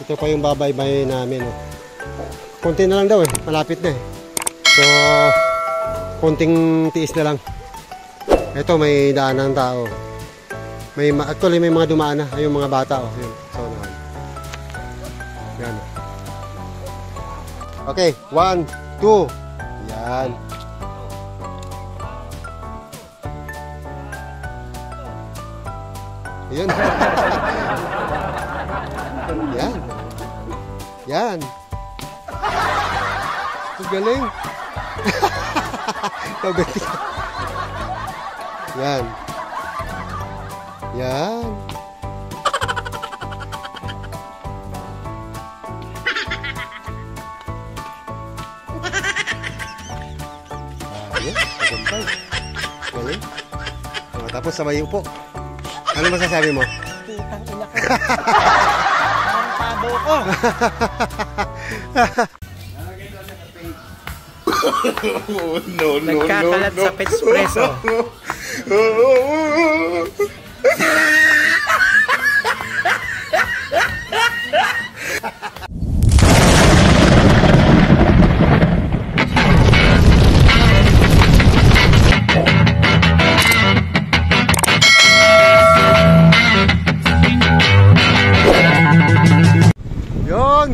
Ito pa yung babaybay namin. Oh. Konti na lang daw eh. Malapit na eh. So, konting tiis na lang. Ito may daan ng tao. Actually may mga dumaan na. Yung mga bata. Oh. Yun. So, yan. Okay. 1, 2. Yan. Yan. Yan. Yan. Ang galing. Yan. Yan. Ayan. Tagumpay. Galing. Tapos sabay upo. Ano masasabi mo? Kitang ina ko. Ang tabo ko. No. Nagkakalat sa Petspresso.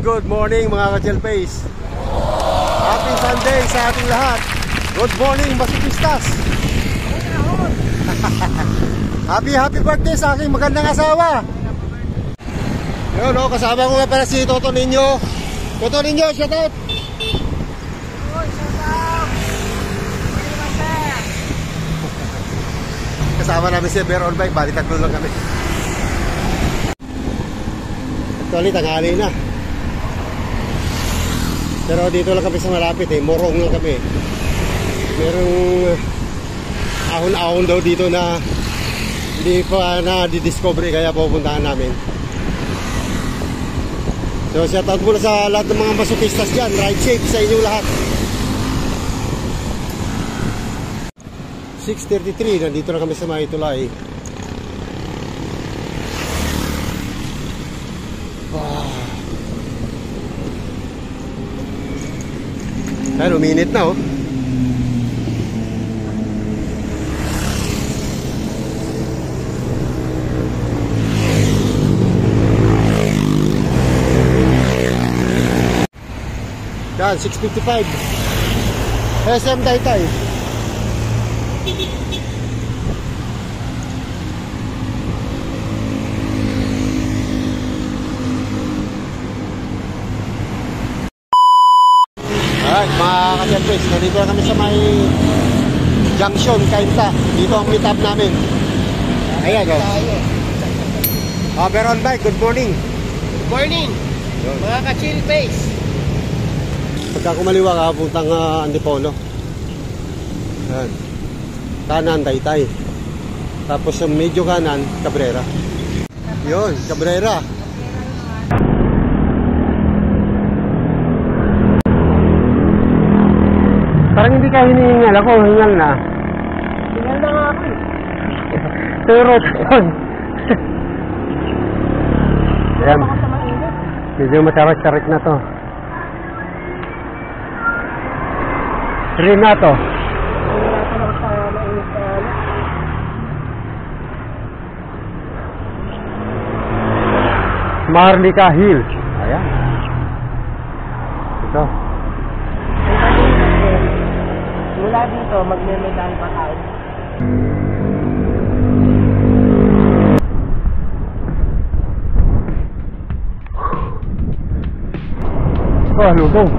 Good morning mga ka-Chill Face. Happy Sunday sa ating lahat. Good morning Basutistas. Happy birthday sa aking magandang asawa. Yun o, kasama ko nga pala si Toto Ninyo. Toto Ninyo, shout out. Kasama namin si Bear on Bike. Bali tatlo lang kami. Actually tanghali na. Pero dito lang kami sa malapit eh, Morong lang kami. Merong ahon-ahon daw dito na hindi pa na-discover kaya pupuntahan namin. So shoutout muna sa lahat ng mga masukistas dyan. Ride safe sa inyong lahat. 6:33, nandito na kami sa Maytulay. Ayan, uminit na oh. Yan, 6:55 SM Taytay. Alright, mga ka-Chill, nandito na kami sa may junction, Cainta. Dito ang meet up namin. Ayan, go. Bear on Bike, good morning. Good morning, mga ka-Chill Face. Pagka kumaliwa ka, puntang Antipolo. Ayan. Kanan, Taytay. Tapos sa medyo kanan, Cabrera. Yun, Cabrera. Parang hindi ka hinihingal ako, hingal na. Hingal na nga ako eh. Turot yun. Ayan. Medyo matarik-tarik na to. Rin na to. Marlica Hill. Ayan. Ito. Mula dito, magme-medal pa tayo. Lutong.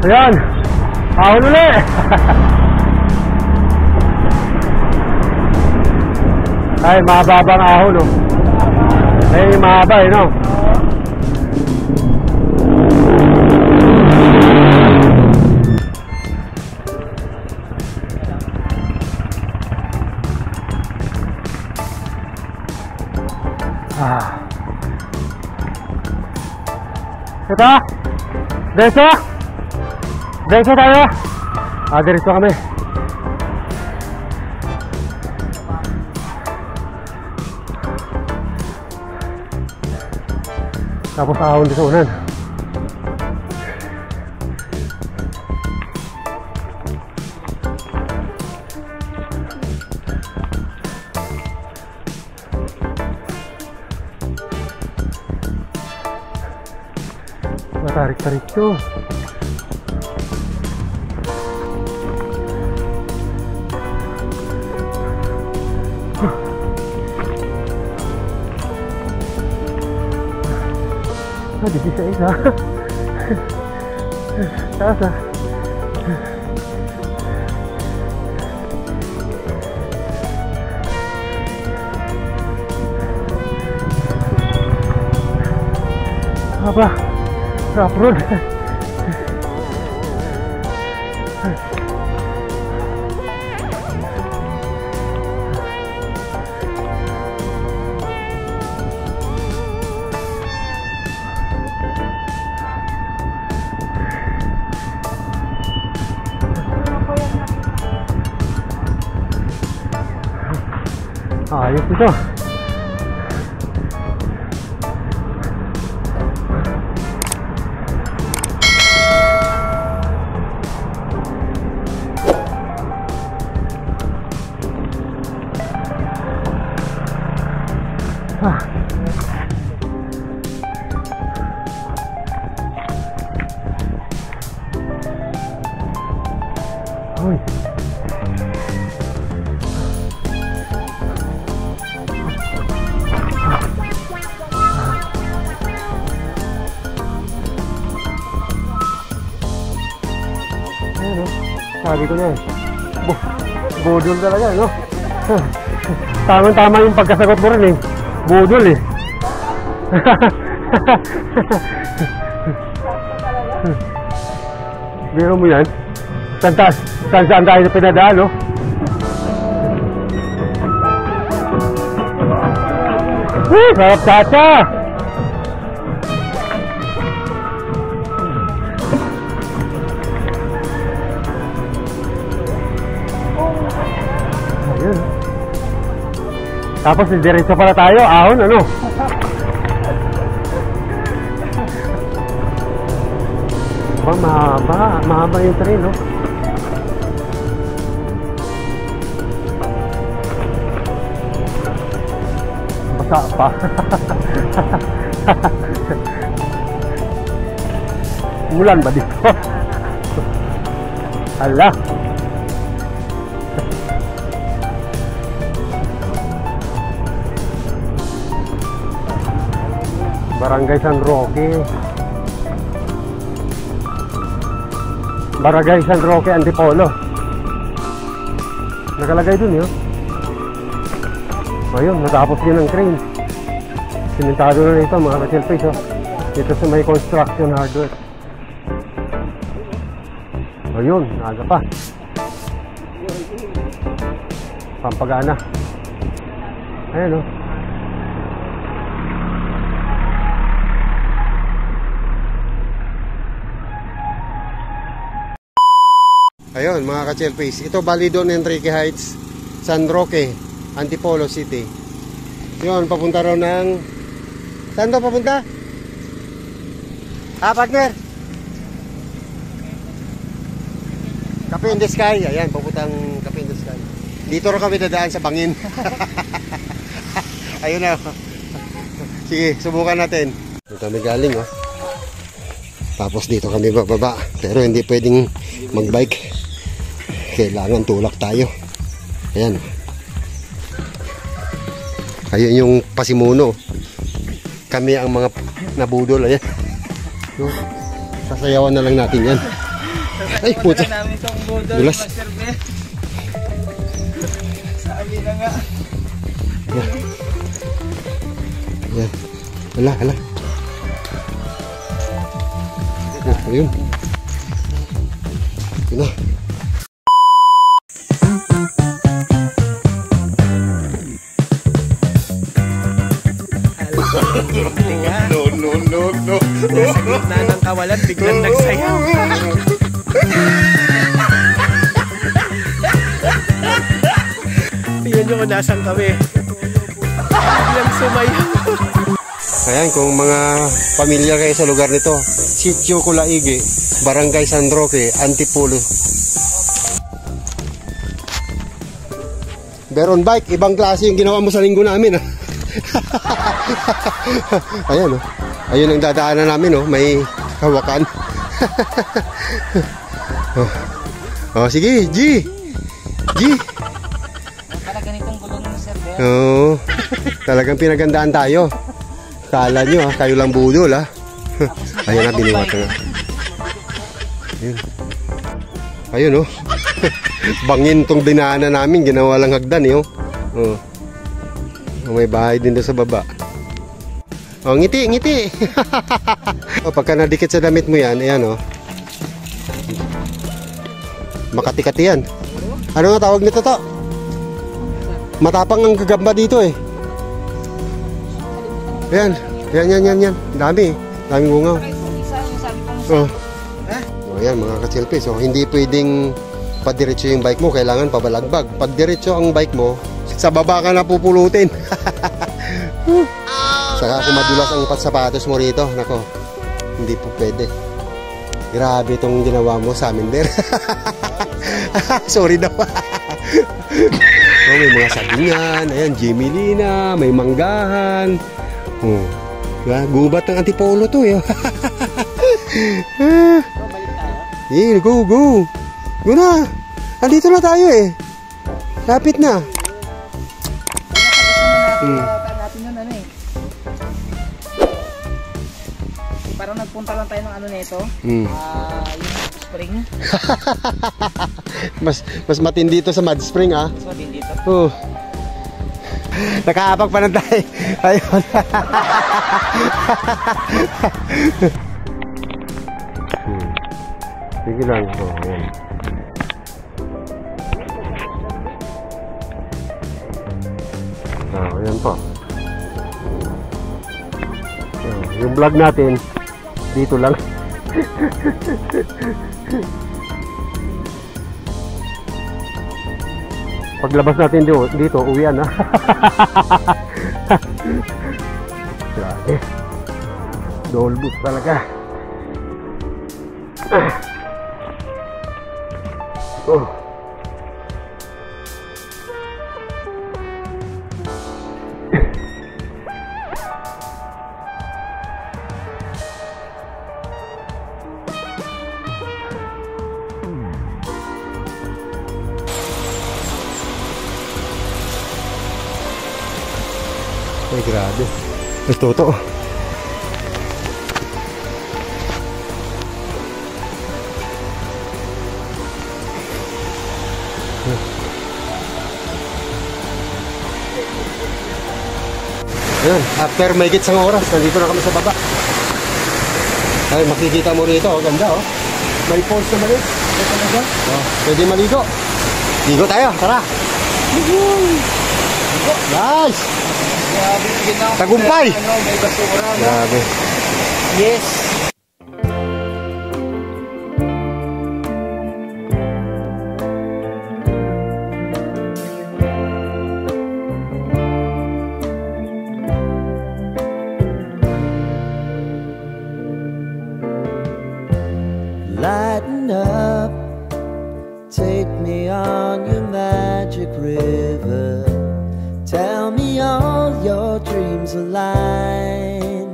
Ayan, ahon ulit. Ay, mababang ahon, no? Ay, mahaba, eh, no? Ah. Ito? Diretso? Diretso tayo? Diretso kami. Tapos ahon din sa unan. Matarik-tarik to. This is isa. Taas ah. Apa? Rough road. Ayos ito. Uy. Sabi ko na eh. Budol talaga, no? Tama-tama yung pagkasagot mo rin eh. Budol eh. Biro mo yan? Saan tayo pinadaan, no? Sarap tata! Ayun. Tapos diretso pala tayo, ahon, ano? Mahaba yung train, no? Basa pa. Ulan ba dito? Hala. Barangay San Roque. Barangay San Roque, Antipolo. Nakalagay dun yun. Ayun, natapos din ang crane. Simentado na ito mga ka-chillface, oh. Dito sa may construction hardware. Ayun, naga pa. Pampagana. Ayan, oh. Ayun mga ka-chillface, ito bali doon Enrique Heights, San Roque, Antipolo City. Yun, papunta raw ng... Saan daw papunta? Partner? Cafe in the Sky. Ayan, papuntang Cafe in the Sky. Dito raw kami dadaan sa bangin. Ayun na. Sige, subukan natin. Dito kami galing, oh. Tapos dito kami bababa. Pero hindi pwedeng magbike. Kailangan tulak tayo. Ayan. Ayun yung pasimuno. Kami ang mga nabudol. Ayan. So, sasayawan na lang natin yan. Ay, puta. Dulas. Sabi na nga. Ayan. Ayan. Hala, hala. Ayun. Ayun na. No. Nasa gitna nawalan, biglang nagsayaw. Tingnan nyo kung nasan kami. Biglang sumayaw. Ayan, kung mga pamilyar kayo sa lugar nito, Sitio Culaigi, Barangay San Roque, Antipolo. Beron bike, ibang klase yung ginawa mo sa linggo namin. Ayan, oh. Ayun ang dadaanan namin, oh. May hawakan. Oh, sige, G. Para ganitong gulong ni Sir Ben. Oo. Talagang pinagandaan tayo. Kala nyo, kayo lang budol, ha. Ayun na, biniwat na. Ayun, oh. Bangin tong dinaanan namin, ginawa lang hagdan, eh, oh. Oh. May bahay din doon sa baba. Oh, ngiti. Oh, pagka nadikit sa damit mo yan, ayan, oh. Makati-kati yan. Ano nga tawag nito to? Matapang ang gagamba dito, eh. Ayan. Daming bungaw. Oh. Oh, yan mga kachilpi. So, hindi pwedeng padiretso yung bike mo, kailangan pabalagbag. Pag diretso ang bike mo, sa baba ka na pupulutin. Saka kung madulas ang sapatos mo rito, nako, hindi po pwede. Grabe itong ginawa mo sa amin, Der. Sorry daw. Oh, may mga sabingan, ayan, Gemilina, may manggahan. Oh, gubat ng Antipolo to, eh. Go. Go na. Andito na tayo, eh. Lapit na. Natin yun, ano, eh. Parang nagpunta lang tayo ng ano nito. Yung spring. mas matindi ito sa mud spring, ah. Mas matindi ito. Oh. Nakaapag pa na tayo. Ayun. Sige lang. Oh, ayan. Oh, ayan po. Oh, yung vlog natin dito lang. Paglabas natin dito, uwian, ha. Grabe. Dolbus talaga. Oh. Ay, grabe. Ito to. Ayan, after may isang oras, nandito na kami sa baba. Ay, makikita mo rito, oh, ganda, oh. May falls na maliit. Oh, pwede maligo. Ligo tayo, tara. Guys! Tagumpay! May basura, no? Grabe. Yes! Lighten up, take me on your magic river. Tell me all your dreams align.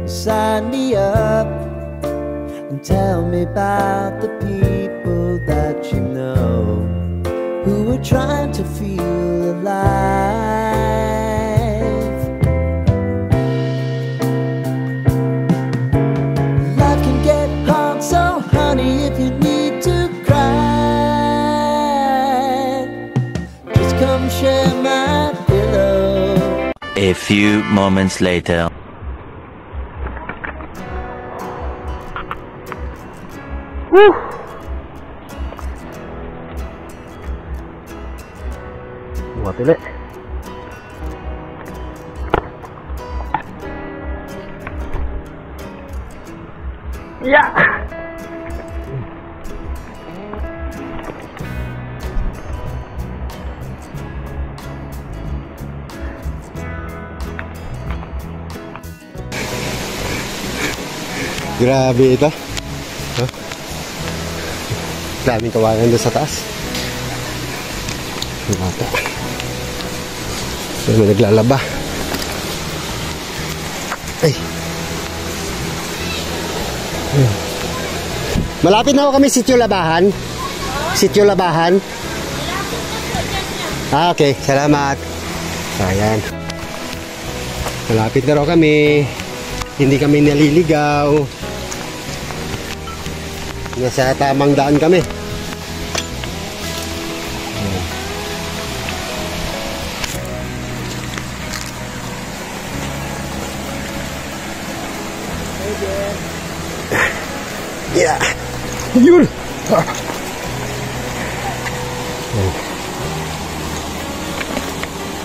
Sign me up and tell me about the people that you know who are trying to feel alive. Life can get hard, so honey, if you need to cry, just come share my pillow. A few moments later. Woo! Buat ulit. Yeah! Grabe ito. Huh? Daming kawayan doon sa taas. Ang bata. May naglalaba. Ay. Malapit na ako kami Sitio Labahan. Sitio Labahan. Ah, okay. Salamat. Ayan. Malapit na raw kami. Hindi kami naliligaw. Nasa tamang daan kami. Yeah. Yun.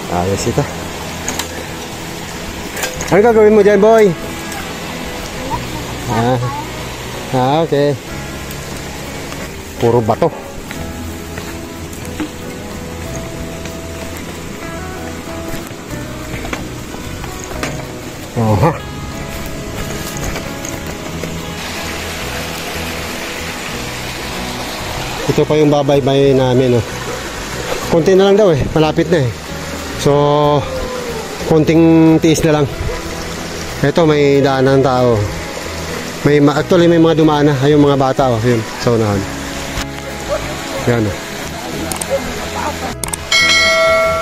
Ayos ito. Ano gagawin mo dyan, boy? Okay. Puro bato. Oha. Ito pa yung babaybay namin, oh. Konti na lang daw eh, malapit na eh. So, konting tiis na lang. Ito may daanan ng tao. Actually may mga dumaan na, ay yung mga bata, oh, yun, sa unahan. Yan, oh.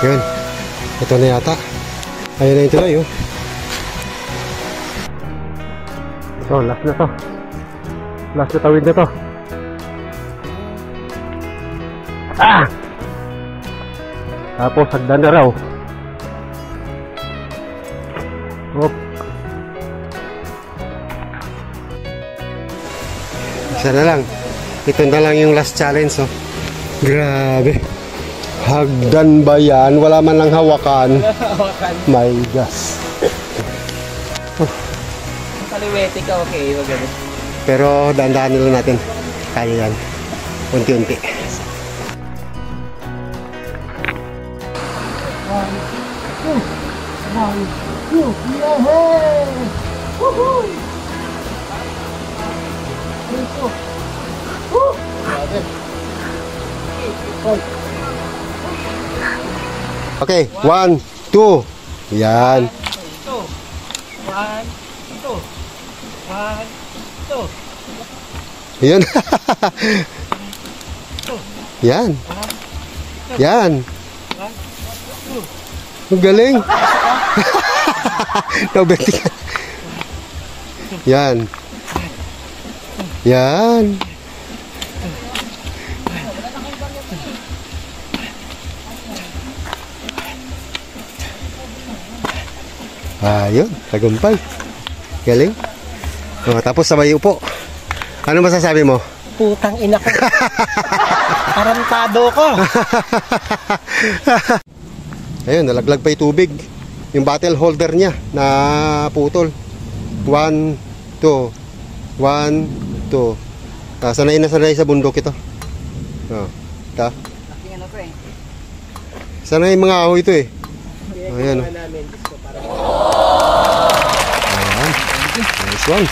Yun. Ito na yata. Ayun na yung tuloy, oh. So, last na to. Last na tawid na to. Ah! Tapos, hagdan na raw. Hop. Isa na lang. Ito na lang yung last challenge, oh. Grabe. Hagdan ba yan? Wala man lang hawakan. My gosh. Kaliwete ka, okay. Magano. Pero dahan-dahan lang natin. Kaya yan. Unti-unti. Okay, 1, 2. Yan. 1, 2. 1, 2. Yan. Yan. Yan. Ang galing. Nabeti ka. Yan. Yan. Ayun, tagumpay. Galing. Oh, tapos sabay upo. Ano masasabi mo? Putang ina ko. Tarantado ko. Ayun, nalaglag pa yung tubig. Yung bottle holder niya na putol. 1, 2. 1, 2. Sanay na sanay sa bundok ito. Oh, ta. Ano ko eh. Sanay mga ahoy ito eh. Ayan. Ayan. Nice one.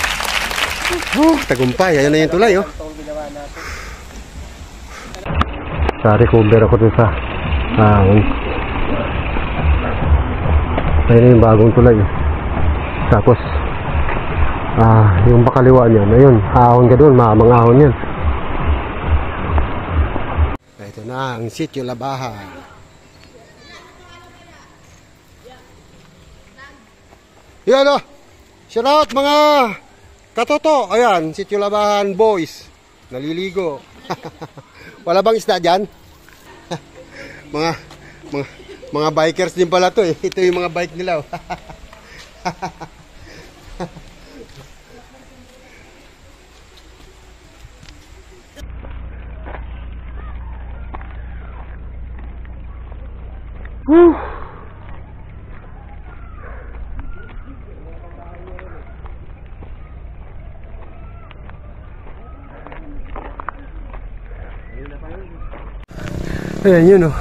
Tagumpay. Ayan na yung tulay, oh. Sa-recover ako dun sa ahon. Ayan na yung bagong tulay, oh. Tapos yung bakaliwa niyan, ayun, ahon ka dun, mga ahon yan. Ito na ang Sitio Labahan. Yan, oh. Shout out mga katoto. Ayan, Sitio Labahan boys. Naliligo. Wala bang isda dyan? mga bikers din pala to eh. Ito yung mga bike nila, oh. Woo! Ayan yun, oh.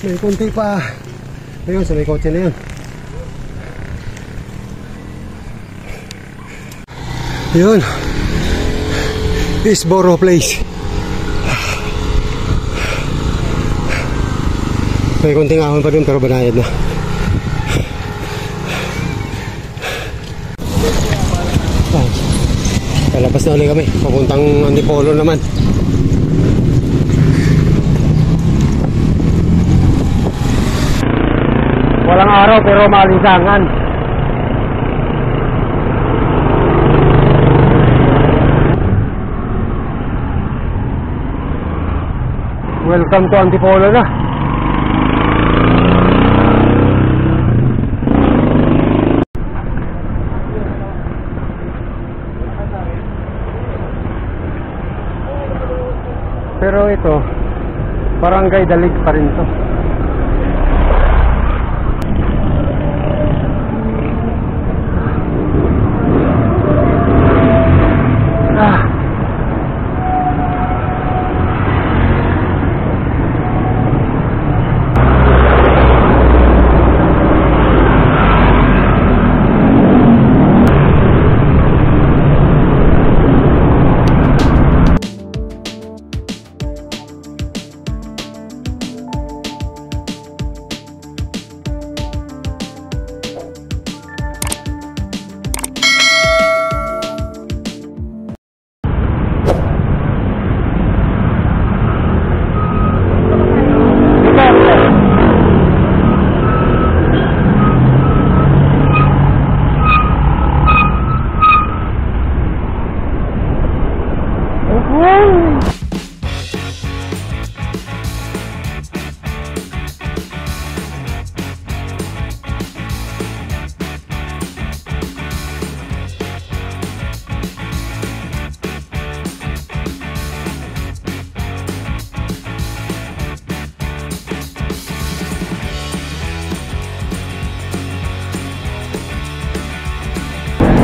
May konti pa. Ayun, sa may kotse na yun. Yun. Isboro Place. May konting ahon pa dun pero banayad na. Palabas na ulit kami. Papuntang Antipolo naman. Walang araw pero malinsangan. Welcome to Antipolo na. Pero ito, Barangay Dalig pa rin to.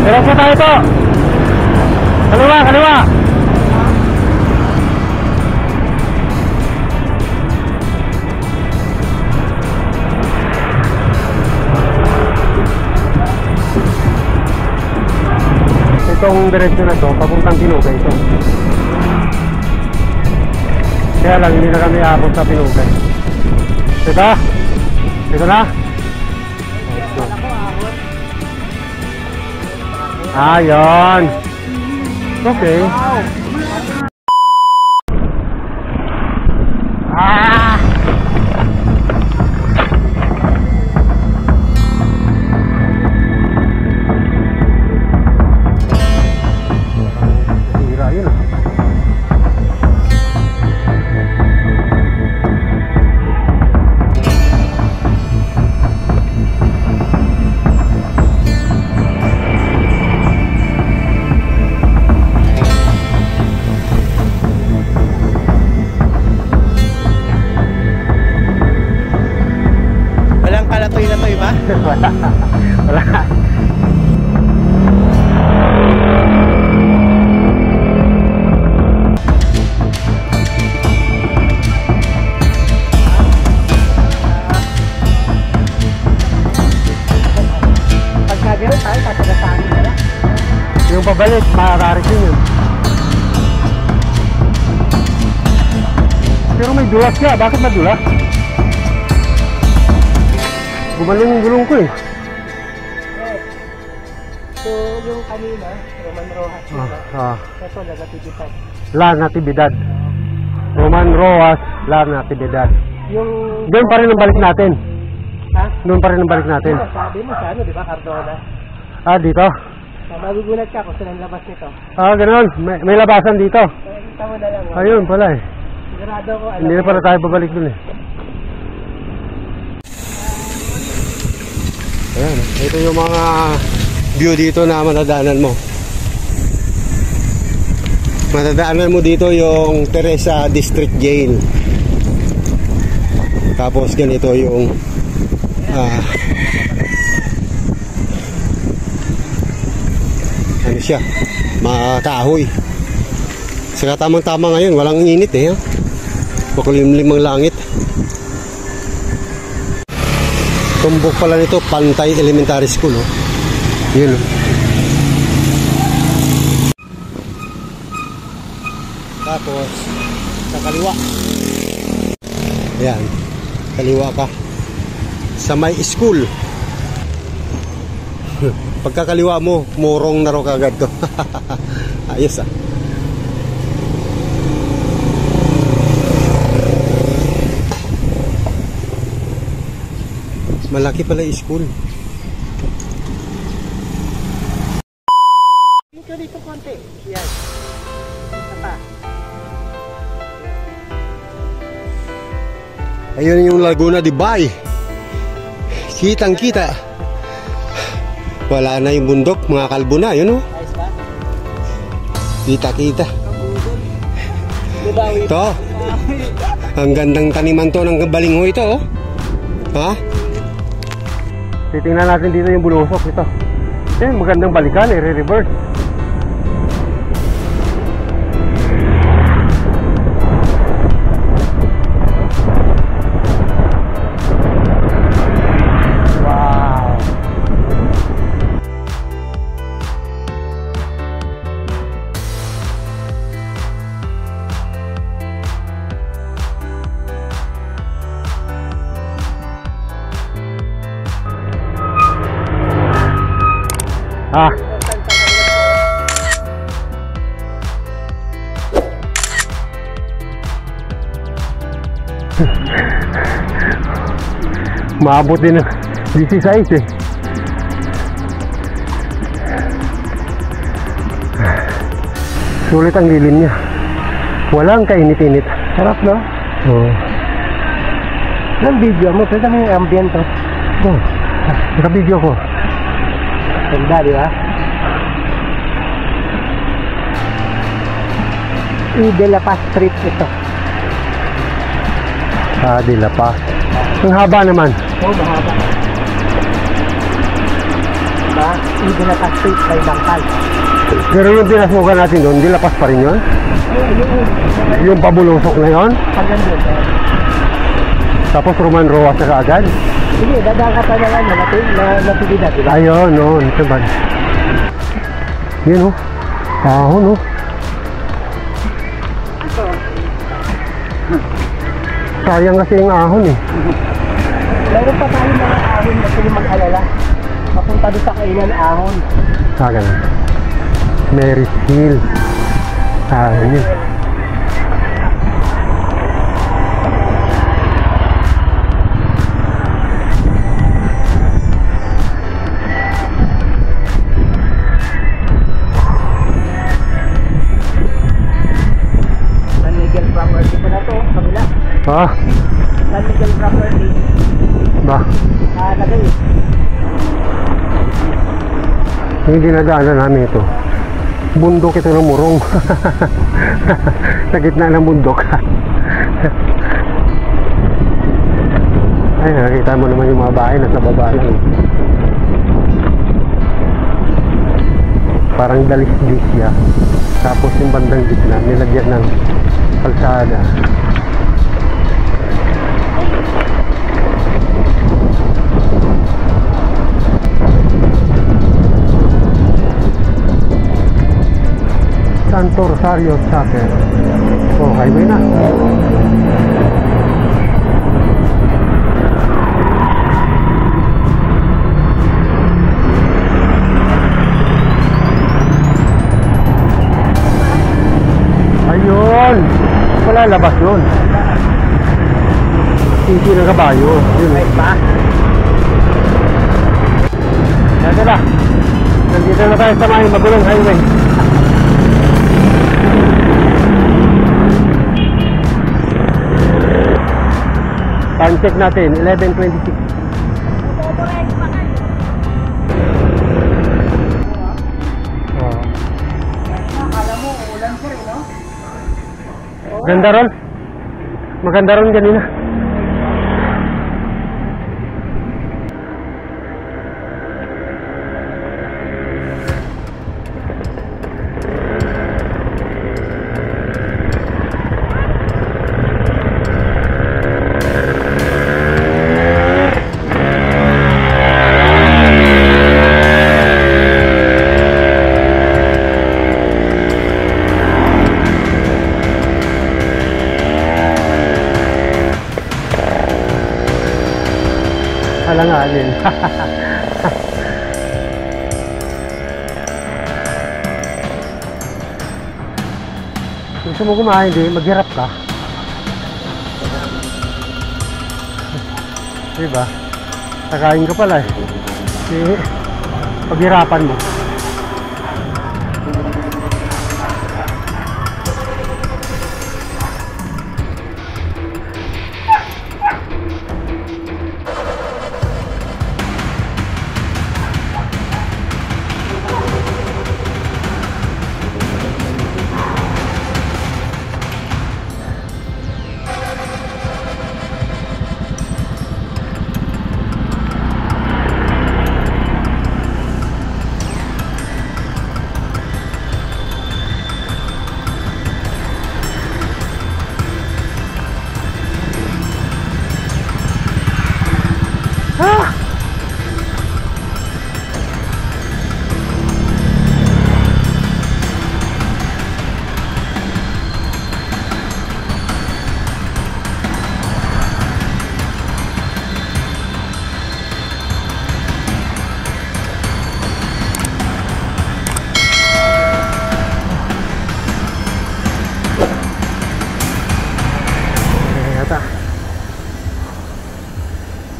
Diretso tayo to. Kaliwa, kaliwa. Itong diretso na to, papuntang Pinugay ito. Kaya lang, hindi na kami aabot sa Pinugay. Ito? Ito na? Ayun. Okay. Ah! Hira yun. Wala. Wala. Pag nagano tayo, tatagasahin nila. Yung pabalik, makakarisin yun. Pero may dulas siya. Bakit madulas? Gumaling yung gulong ko eh. So, yung kanina, Roman Rojas, ito, La Natividad. La Natividad. Roman Rojas, La Natividad. Yung... Doon pa rin ang balik natin. Ha? Doon pa rin ang balik natin. Sabi mo sa ano, di ba, Cardona? Ah, dito? Magugulat ka kung saan ang labas nito. Ah, ganoon. May labasan dito. Kita mo na lang. Ayun pala eh. Sigurado ko, Hindi na pala tayo babalik dun eh. Ayan, ito yung mga view dito na matadaanan mo. Matadaanan mo dito yung Teresa District Jail. Tapos ganito yung ano siya, makahoy. Saka tamang-tama ngayon, walang init eh. Makulimlim ang langit. Tumbok pala nito, Pantay Elementary School. Oh. Yun. Oh. Tapos, sa kaliwa. Ayan. Kaliwa ka. Sa may school. Pagkakaliwa mo, murong na ro kagad to. Ayos ah. Malaki pala yung school. Dito dito konti. Yan. Isa pa. Ayun yung Laguna de Bay. Kitang kita. Wala na yung bundok, mga kalbo na, yun o. Ayos ba? Kita-kita. Bubawi. Ito. Ang gandang taniman to ng balingho ito, oh. Ha? Titingnan natin dito yung bulusok ito. Eh, magandang balikan, i-reverse. Ah. Maabot din ng 16 eh. Sulit ang lilim niya. Walang kainit-init. Sarap, no? Oo. Nang video mo, pwede mo yung ambient to. Oh. Naka-video ko. Ganda, di ba? De La Paz Street ito. Ah, De La Paz. Ang haba naman. Oo, mahaba. Diba? De La Paz Street may bangkal. Pero yung pinasukan natin doon, De La Paz pa rin yun? Yung pabulusok na yun? Hanggang doon. Tapos Roman Roas na kaagad? Sige, dadaan ka pa na lang natibida, diba? Ayun, no. Ito ba? Yun, no. Ahon, no. Sayang kasi yung ahon, eh. Meron pa tayo mga ahon na sila mag-alala. Papunta doon sa kainan ahon. Ah, ganun. Mary's Hill. Ah, yun. San Miguel property ko na to, kabila. Ah, San Miguel property. ba? Lagay. Yung dinadaanan namin ito. Bundok ito ng Murong. Sa gitna ng bundok. Ay, nakikita mo naman yung mga bahay nasa baba lang. Parang dalis-dis siya. Tapos yung bandang gitna, nilagyan ng kalsada. Santo Rosario Chapel. Oh, highway na. Ayun! Wala labas yun. Titi ng kabayo. Yun. Right ba? Yan na. Nandito na tayo sa may magulong highway. Time check natin, 11:26. Akala mo, ulan pa rin, no? Ganda ron. Maganda ron kanina. kanin. Gusto mo kumain, di maghirap ka. Diba? Kakain ka pala eh. Paghirapan mo.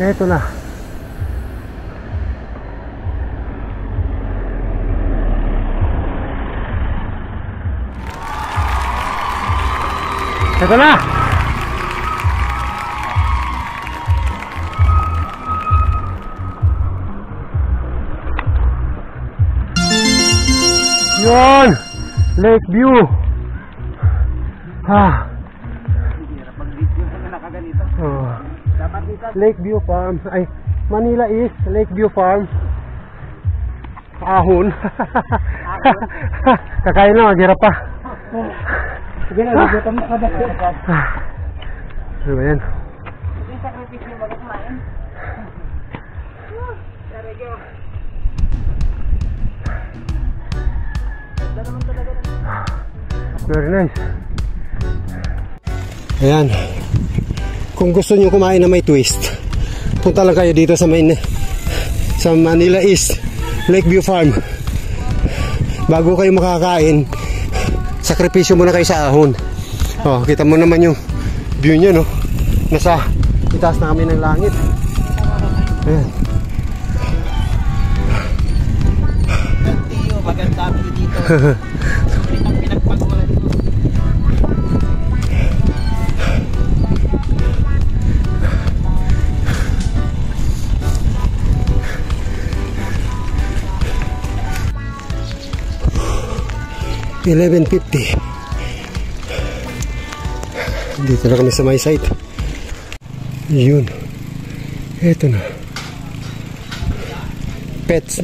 Ito na. Ito na. Yun. Lakeview. Oh. Lakeview Farm. Ay, Manila East, Lakeview Farm. Ahon. Kakain na, maghirap pa. Sige na, gutom na ka ba? Ano ba yan? Yung sakripisyo mo bago kumain. There we go. Ganda naman talaga. Very nice. Ayan. Kung gusto nyo kumain na may twist, punta lang kayo dito sa Manila East, Lakeview Farm. Bago kayo makakain, sakripisyo muna kayo sa ahon. Oh, kita mo naman yung view nyo, no? Nasa itaas na kami ng langit. Ayan. Maganda view dito. Pinagpagawa dito. 11:50. Dito na kami sa my site. Yun. Eto na. Pets.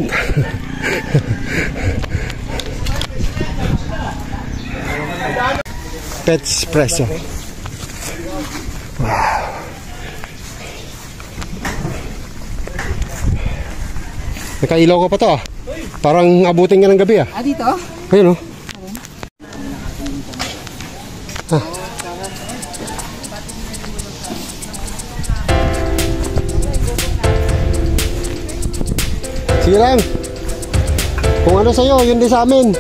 Pets Espresso. Wow. Nakailaw ka pa to ah. Parang abutin ka ng gabi ah. Ah, dito? Ayun oh. Ah. Sige lang. Kung ano sa'yo, yun din sa amin.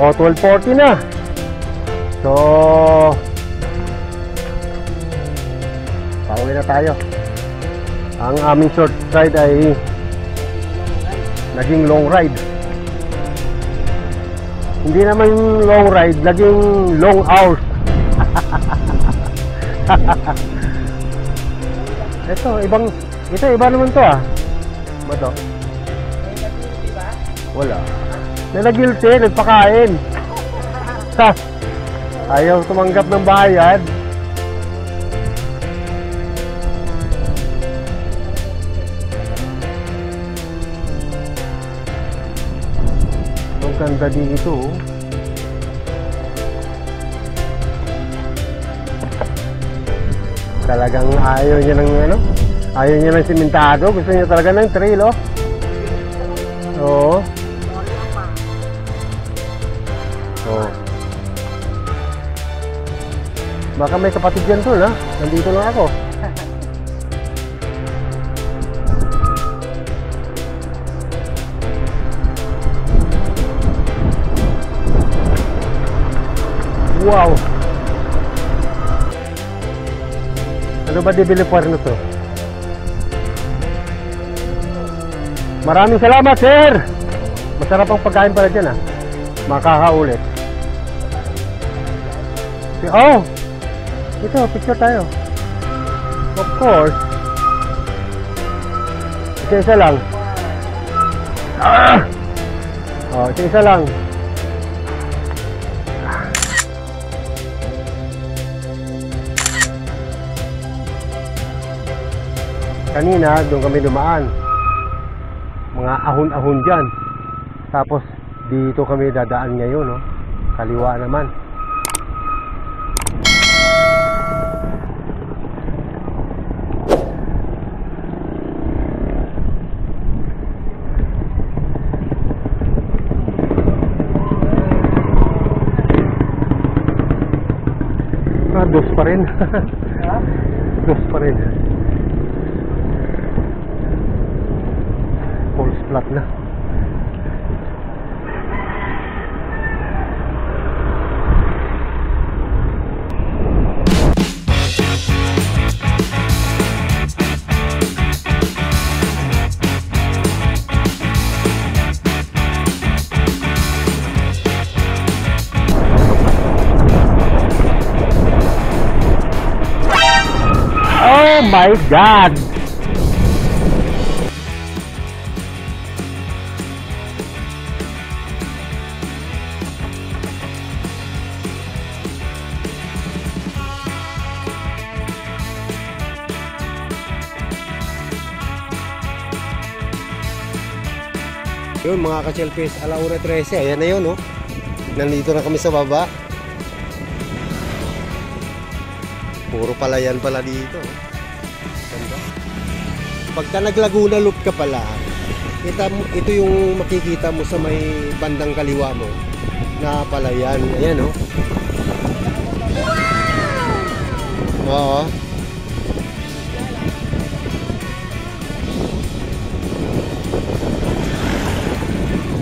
O, 12:40 na. So, pauwi na tayo. Ang aming short ride ay naging long ride. Hindi naman long ride, naging long hours. Ito iba naman to ah. Ba to? Wala. Nalagilty, nagpakain. Ayaw tumanggap ng bayad. ganda dito. Oh. Talagang ayaw niya ng ano? Ayaw niya ng simentado. Gusto niya talaga ng trail, oh. Oo. Oh. Baka may kapatid dyan tol, ha? Nandito lang ako. Wow! Ano ba developer na to? Maraming salamat, sir! Masarap ang pagkain pala dyan, ha? Makakaulit. Oh! Ito, picture tayo. Of course. Isa lang. Ah! Oh, isa lang. Kanina, doon kami dumaan. Mga ahon-ahon dyan. Tapos, dito kami dadaan ngayon, no? Kaliwa naman. Dos pa rin. Dos pa rin. False flat na. Oh my God! Yun mga ka-chelpis, alauna 13, ayan na yun, oh. Nandito na kami sa baba. Puro palayan pala dito. Ganda. Pagka nag-Laguna Loop ka pala, ito yung makikita mo sa may bandang kaliwa mo na palayan. Ayan, oh. Oo.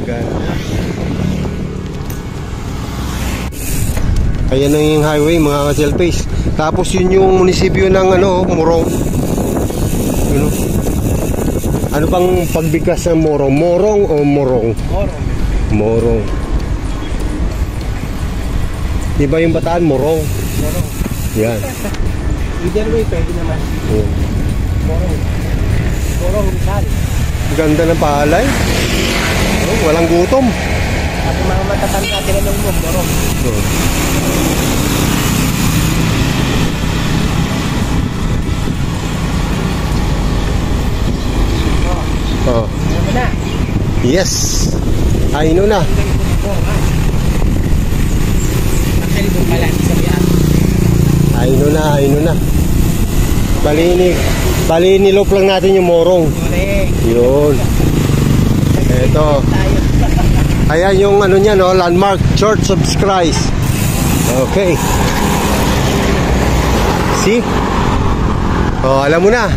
Ganda. Ayan na yung highway mga ka-chelpis. Tapos yun yung munisipyo ng ano, Morong. Ano? Ano bang pagbigkas ng Morong? Morong o Morong? Morong. Morong. Diba yung Bataan? Morong. Morong. Yan. Either way, pwede naman. Yan. Morong. Morong Rizal. Ganda ng palay. Oh, walang gutom. At yung mga matatanda tinanong mo, Morong. Oh. Oh. Ano na? Yes. Ayun na. Actually, doon pala, sa biyan. Ayun na. Bali nilop lang natin yung Morong. Correct. Yun. Eto. Ayan yung ano niya, no, landmark, Church of Christ. Okay. See? Oh, alam mo na.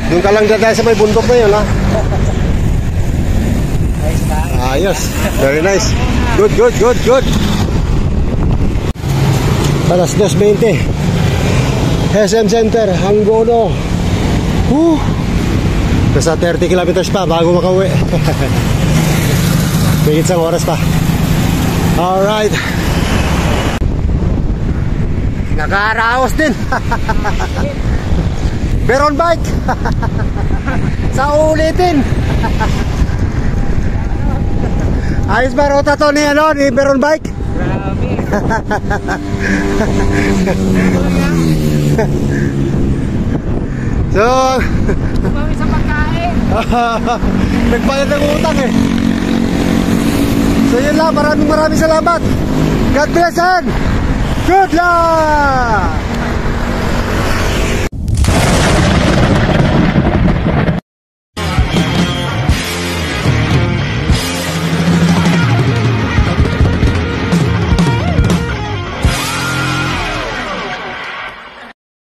Doon ka lang dadaan sa may bundok na yun, ha? Ayos ba? Ayos. Very nice. Good. Alas 2:20. SM Center, Angono. Nasa 30 kilometers pa bago makauwi. May isang oras pa. Alright. Nakaraos din. Beron bike. Sa ulitin. Ayos ba rota to ni ano, ni Beron bike? Grabe. So, Bawi sa pagkain. nagbayad ng utang eh. So, So yun lang, maraming salamat. God bless and good luck!